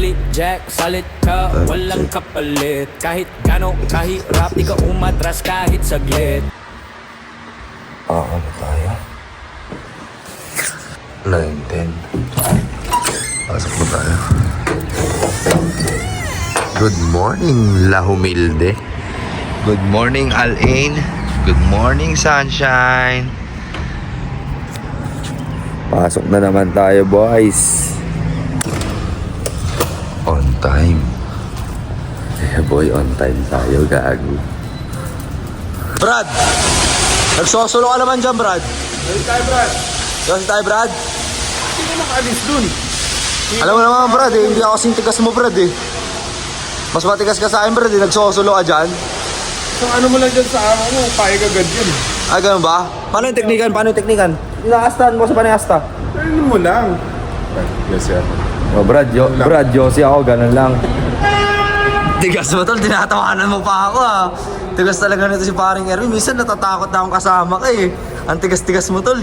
Fully jack, solid ka, walang kapalit. Kahit gano, kahirap, di ka umatras kahit saglit. Ano tayo? 9:10. Pasok mo tayo. Good morning, La Humilde. Good morning, Alain. Good morning, Sunshine. Pasok na naman tayo, boys. On time. Yeah, boy, on time tayo, gago. Brad! Nagsosolo ka naman dyan, Brad. Dali tayo, Brad. Dali tayo, Brad. Sino nakaalis dun? Alam mo naman, Brad, hindi ako kasing tigas mo, Brad, Mas matigas ka sa akin, Brad, Nagsosolo ka dyan. So ano mo lang dyan sa araw mo, payag agad yan. Ah, ganun ba? Paano yung teknikan? Inaastahan mo sa panayasta. Ano mo lang. Yes, sir. Oh, Brad, Josie ako, ganun lang. Tigas mo, tol. Tinatawanan mo pa ako, Tigas talaga nito si paring Erwin. Minsan natatakot na akong kasama ka, Ang tigas-tigas mo, tol,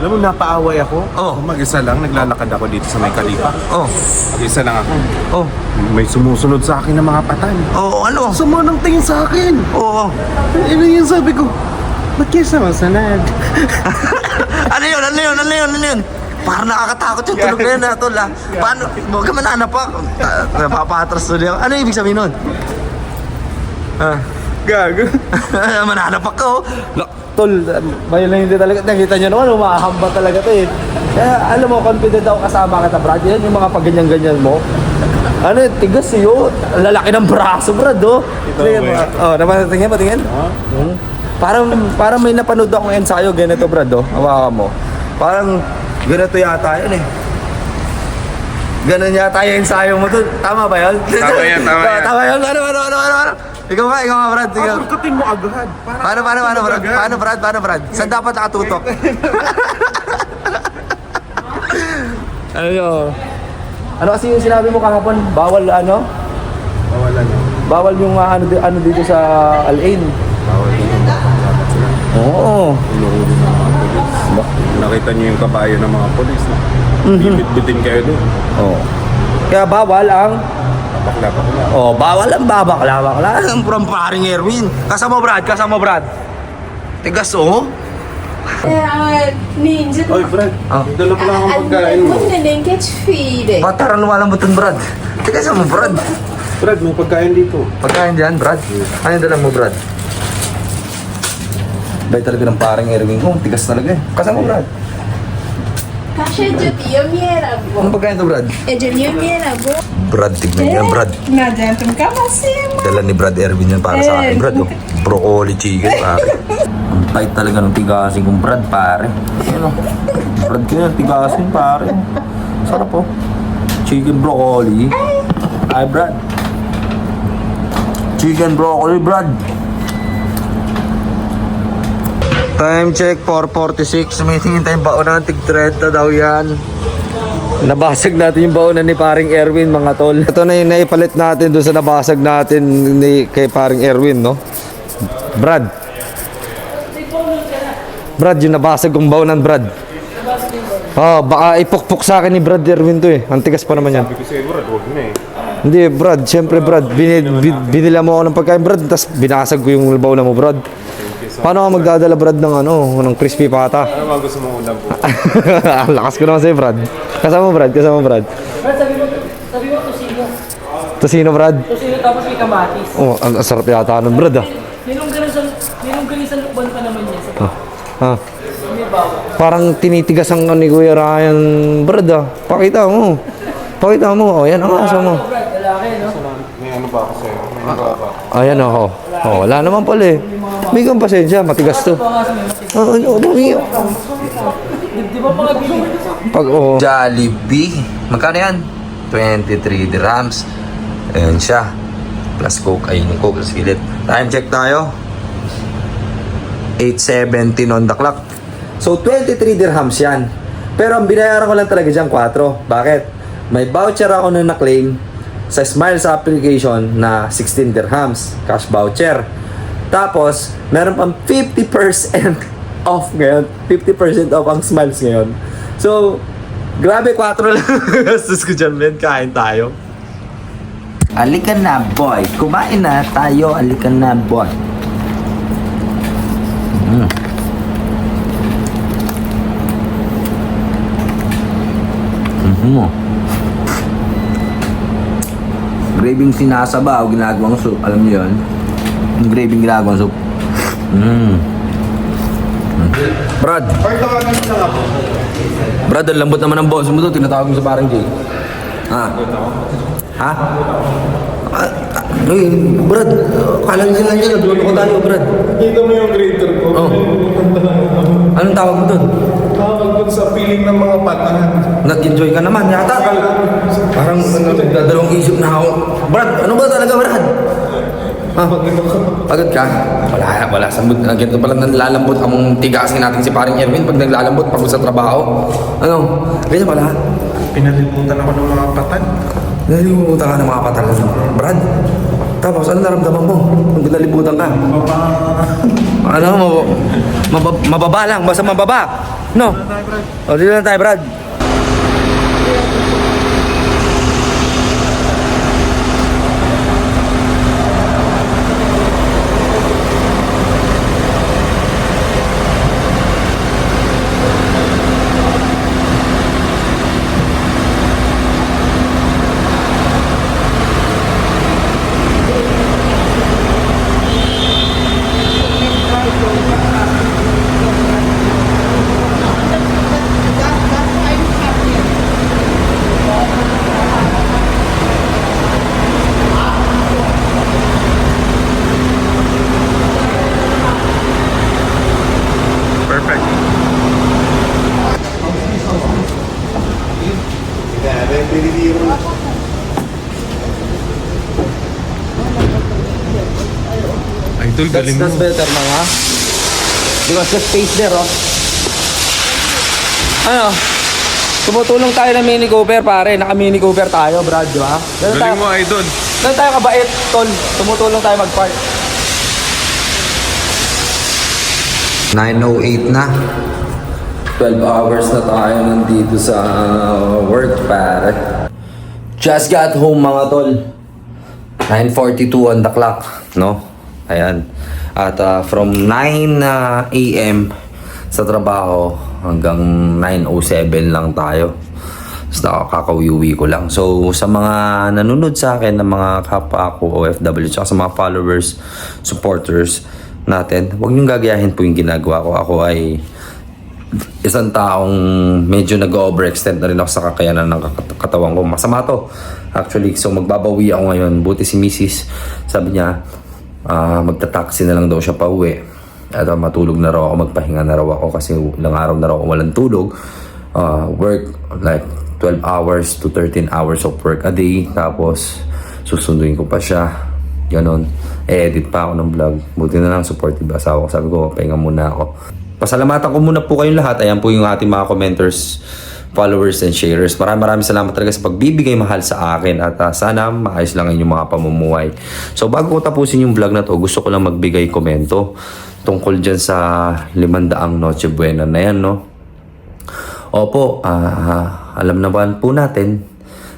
Alam mo, napaaway ako. Oh. Mag-isa lang, naglalakad ako dito sa may kalipa. Oh. Mag-isa lang ako. Oh. May sumusunod sa akin ng mga patay. Oh, ano? Sumunang tingin sa akin. Oo. Ano yun sabi ko? Ba't kayo samasanad? Ano yun? Parang nakakatakot yung tunog na yun, tol, Paano? Huwag ka mananapak. Napapatras tuloy ako. Ano ibig sabihin nun? Gago. Mananapak ka, Tol, may lang hindi talaga. Nakita nyo naman, umahamba talaga to, Kaya, alam mo, confident ako kasama kita, Brad. Yan yung mga pagganyan-ganyan mo. Ano, tigas yun. Lalaki ng braso, Brad, Tingnan mo. Patingin. Parang may napanood akong ensayo, ganito, Brad, Hawakan mo. Parang, ganito yata yun, Ganon yata yung ensayo mo dun. Tama ba yun? Tama yan. Tama yun. Ano? Ikaw nga, Brad. Pagkatin mo agad. Paano, Brad? Saan dapat nakatutok? Ano kasi yung sinabi mo kahapon? Bawal ano? Bawal yung ano dito sa Alain. Bawal yung dapat sila. Oo. Inuhuli ng mga polis. Nakita niyo yung kabayo ng mga polis na bibit-bitin kayo doon. Oo. Kaya bawal ang... Bakla. bawal ang babakla. Ang from paring Erwin. Kasama Brad. Tigas, ninja. Oy, Brad. Dala pala akong pagkain mo. Linkage feed. Bataran lumalambutan, Brad. Tigas mo, Brad. Brad, may pagkain dito. Pagkain dyan, Brad. Ano yung dala mo, Brad? Bay talaga ng paring Erwin ko. Tigas talaga, Kasama, Brad. Kasha jutiyo miera bo. Ano pagkain to, Brad? Jutiyo miera bo. Brad, tignan niya, Brad. Najantum ka masima. Dala ni Brad Erwin yan para sa akin, Brad. Broccoli chicken, pare. Ang tight talaga ng tigasin kong Brad, pare. Brad ko yan, tigasin, pare. Sarap, Chicken broccoli. Ay, Brad. Chicken broccoli, Brad. Time check, 4:46. May tingin tayong baonan, tig-30 daw yan. Nabasag natin yung baonan ni paring Erwin, mga tol. Ito na yung naipalit natin doon sa nabasag natin kay paring Erwin, Brad, yung nabasag kong baonan, Brad. Baka ipukpok sa akin ni Brad Erwin to, Ang tigas pa naman yan. Sabi ko sa'yo, Brad, huwag na Hindi, Brad. Siyempre, Brad. Binila mo ako ng pagkain, Brad. Tapos binasag ko yung baonan mo, Brad. Paano ka magdadala, Brad, ng crispy pata? Ano mga gusto mong ulam po? Ang lakas ko naman sa'yo, Brad. Kasama, Brad. Brad, sabi mo tosino. Tosino, Brad. Tosino tapos may kamatis. Ang sarap yata nun, Brad, Ninong sa lukban pa naman niya. May bawang. Parang tinitigas ang ni Kuya Ryan, Brad, Pakita mo. Yan ang asa mo. Brad, lalaki, no? May ano ba ako sa'yo? May ano ba ako? Ayan, wala naman pala, May kang pasensya, matigas to. Di ba mga bili? Jollibee. Magkano yan? 23 dirhams. Ayan siya. Plus Coke. Ayun yung Coke sa gilid. Time check tayo. 8:17 on the clock. So, 23 dirhams yan. Pero ang binayaran ko lang talaga dyan, 4. Bakit? May voucher ako na na-claim sa Smiles application na 16 dirhams. Cash voucher. Tapos, meron pang 50% off ngayon. 50% off ang Smiles ngayon. So, grabe, 4 lang. Gastos ko dyan, men. Kain tayo. Halika na, boy. Kumain na tayo. Halika na, boy. Graving sinasaba o ginagawang soup. Alam niyo yun? Yung graving ginagawang soup. Brad. Brad, ang lambot naman ng boss mo to. Tinatawag mo sa parang Jay. Ha? Ha? Uy, Brad. Kala nyo lang dyan. Nagluloko tayo, Brad. Dito mo yung grader ko. Oh. Anong tawag mo doon? Tawag dun sa feeling ng mga patahan. Nag-enjoy ka naman yata. Parang nagdadalawang isip na ako. Brad, ano ba talaga, Brad? Ha? Pagod ka? Wala. Ganito pala naglalambot ang tigasin natin si paring Erwin pag naglalambot pagod sa trabaho. Ano? Ganyan pala. Pinalimutan ako ng mga patan. Nalimutan ka ng mga patal. Brad, tapos ano naramdaman mo? Nung nalimutan ka? Ano? Mababa lang. Basta mababa. No? O, dito lang tayo, Brad. Perfect. Idol, galing mo. That's better na nga. Because the space there, oh. Ano? Tumutulong tayo ng Mini Cooper, pare. Naka-Mini Cooper tayo, Brad, di ba? Galing mo, Idol. Ganun tayo kabait, tol. Tumutulong tayo mag-park. 9:08 na. 12 hours na tayo nandito sa work, pare. Just got home, mga tol. 9:42 on the clock, no? Ayan. At from 9 a.m. sa trabaho hanggang 9:07 lang tayo. Tapos nakakauwi ko lang. So, sa mga nanonood sa akin, ng mga kapwa ko, OFW, tsaka sa mga followers, supporters natin, huwag niyong gagayahin po yung ginagawa ko. Ako ay isang taong medyo nag-overextend na rin ako sa kakayanan ng katawan ko. Masama to. Actually, so magbabawi ako ngayon. Buti si Mrs. sabi niya, magta-taxi na lang daw siya pa uwi. At matulog na raw ako, magpahinga na raw ako kasi ilang araw na raw ako walang tulog. Work like 12 hours to 13 hours of work a day. Tapos susunduin ko pa siya. Ganon. Edit pa ako ng vlog. Buti na lang supportive asawa ko. Sabi ko, pahinga muna ako. Pasalamatan ko muna po kayong lahat. Ayan po yung ating mga commenters, followers, and sharers. Maraming salamat talaga sa pagbibigay mahal sa akin. At sana maayos lang inyong mga pamumuhay. So bago ko tapusin yung vlog na to, gusto ko lang magbigay komento tungkol dyan sa 500 Noche Buena na yan, no? Opo, alam na ba po natin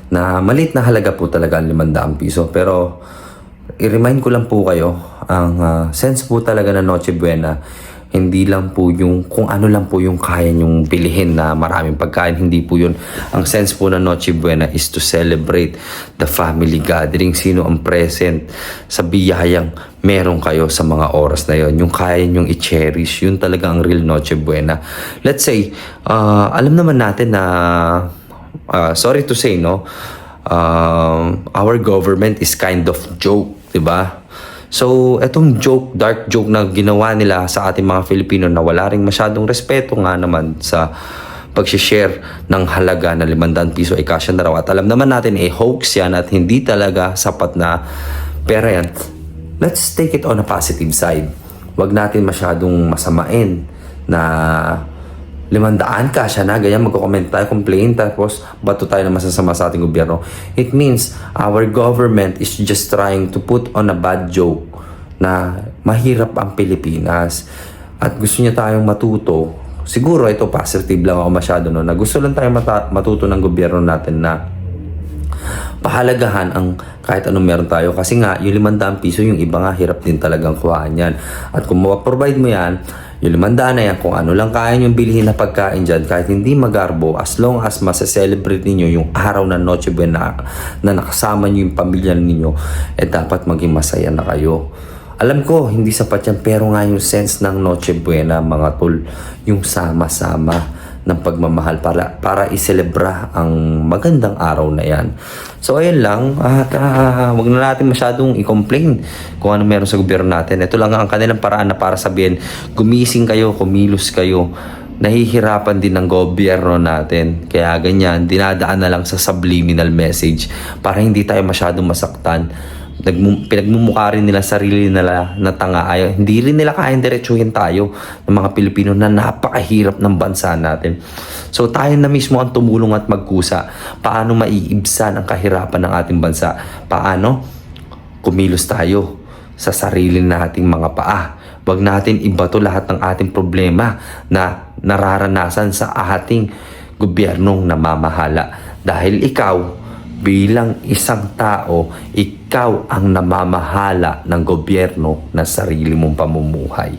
na maliit na halaga po talaga ang 500 piso. Pero i-remind ko lang po kayo, ang sense po talaga ng Noche Buena, hindi lang po yung kung ano lang po yung kaya nyong bilihin na maraming pagkain. Hindi po yun. Ang sense po ng Noche Buena is to celebrate the family gathering. Sino ang present sa biyayang meron kayo sa mga oras na yon. Yung kaya nyong i-cherish. Yun talaga ang real Noche Buena. Let's say, alam naman natin na, sorry to say, no, our government is kind of joke, diba? So, etong joke, dark joke na ginawa nila sa ating mga Filipino na wala ring masyadong respeto nga naman sa pag-share ng halaga na 500 piso ay kasya na raw. At alam naman natin, hoax yan at hindi talaga sapat na pera yan. Let's take it on a positive side. Huwag natin masyadong masamain na 500 kasya na, ganyan, magko-comment tayo, complain, tapos bato tayo na masasama sa ating gobyerno. It means our government is just trying to put on a bad joke na mahirap ang Pilipinas at gusto niya tayong matuto. Siguro ito positive lang ako masyado, no, na gusto lang tayong matuto ng gobyerno natin na pahalagahan ang kahit anong meron tayo. Kasi nga, yung 500 piso, yung iba nga hirap din talagang kuhaan yan. At kung mapaprovide mo yan, yung 500 na yan, kung ano lang kaya nyong bilhin na pagkain dyan, kahit hindi magarbo, as long as masaselebrate ninyo yung araw ng Noche Buena na nakasama nyo yung pamilya ninyo, dapat maging masaya na kayo. Alam ko, hindi sapat yan, pero nga yung sense ng Noche Buena, mga tol, yung sama-sama ng pagmamahal para iselebra ang magandang araw na yan. So ayun lang, at wag na natin masyadong i-complain kung ano meron sa gobyerno natin. Ito lang ang kanilang paraan na para sabihin, gumising kayo, kumilos kayo. Nahihirapan din ng gobyerno natin. Kaya ganyan, dinadaan na lang sa subliminal message para hindi tayo masyadong masaktan. Pinagmumukha rin nila sarili nila na tanga. Hindi rin nila kayang diretsuhin tayo ng mga Pilipino na napakahirap ng bansa natin. So tayo na mismo ang tumulong at magkusa. Paano maiibsan ang kahirapan ng ating bansa? Paano? Kumilos tayo sa sarili nating mga paa. Huwag natin ibato lahat ng ating problema na nararanasan sa ating gobyernong namamahala. Dahil ikaw, bilang isang tao, ikaw ang namamahala ng gobyerno ng sarili mong pamumuhay.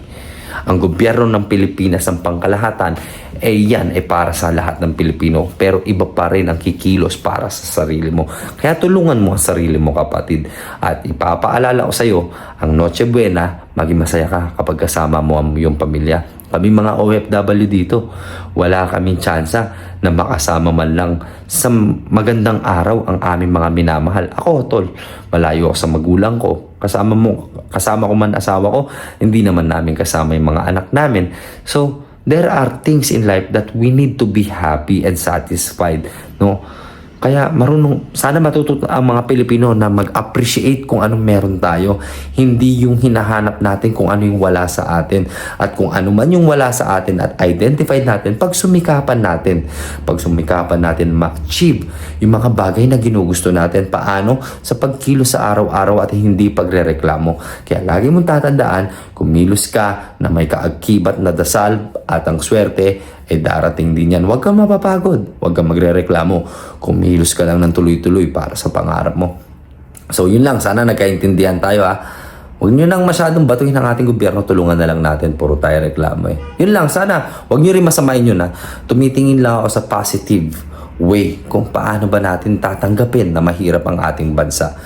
Ang gobyerno ng Pilipinas ang pangkalahatan, yan ay para sa lahat ng Pilipino. Pero iba pa rin ang kikilos para sa sarili mo. Kaya tulungan mo ang sarili mo, kapatid. At ipapaalala ko sa iyo, ang Noche Buena, maging masaya ka kapag kasama mo ang iyong pamilya. Kami mga OFW dito, wala kaming tsansa na makasama man lang sa magandang araw ang aming mga minamahal. Ako, tol, malayo ako sa magulang ko. Kasama ko man asawa ko, hindi naman namin kasama yung mga anak namin. So, there are things in life that we need to be happy and satisfied, no? Kaya sana matututo ang mga Pilipino na mag-appreciate kung anong meron tayo. Hindi yung hinahanap natin kung ano yung wala sa atin. At kung ano man yung wala sa atin at identified natin, pagsumikapan natin ma-achieve yung mga bagay na ginugusto natin. Paano? Sa pagkilos sa araw-araw at hindi pagrereklamo. Kaya lagi mong tatandaan, kumilos ka na may kaakibat na dasal at ang swerte darating din yan. Huwag kang mapapagod. Huwag kang magrereklamo. Kumilos ka lang ng tuloy-tuloy para sa pangarap mo. So yun lang. Sana nagkaintindihan tayo ha. Huwag nyo nang masyadong batuhin ang ating gobyerno. Tulungan na lang natin. Puro tayo reklamo eh. Yun lang. Sana huwag nyo rin masamain yun ha. Tumitingin lang ako sa positive way kung paano ba natin tatanggapin na mahirap ang ating bansa.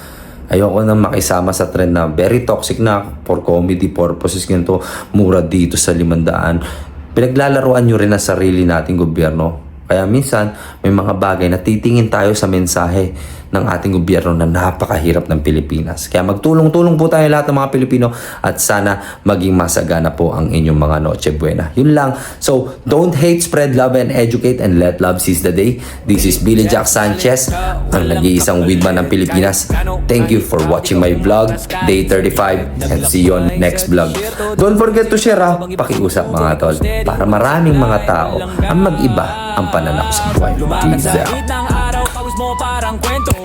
Ayoko na makisama sa trend na very toxic na for comedy purposes. Ganito, mura dito sa 500. Pinaglalaruan nyo rin ang sarili nating gobyerno. Kaya minsan, may mga bagay na titingin tayo sa mensahe ng ating gobyerno na napakahirap ng Pilipinas. Kaya magtulong-tulong po tayo lahat ng mga Pilipino at sana maging masagana po ang inyong mga Noche Buena. Yun lang. So, don't hate, spread love, and educate, and let love seize the day. This is Billy Jack Sanchez, ang nag-iisang weedman ng Pilipinas. Thank you for watching my vlog, Day 35, and see you on next vlog. Don't forget to share ha, pakiusap mga tol, para maraming mga tao ang mag-iba ang pananaw sa buhay. Peace out. Lumakad sa gitnang araw, pawis mo parang kwento.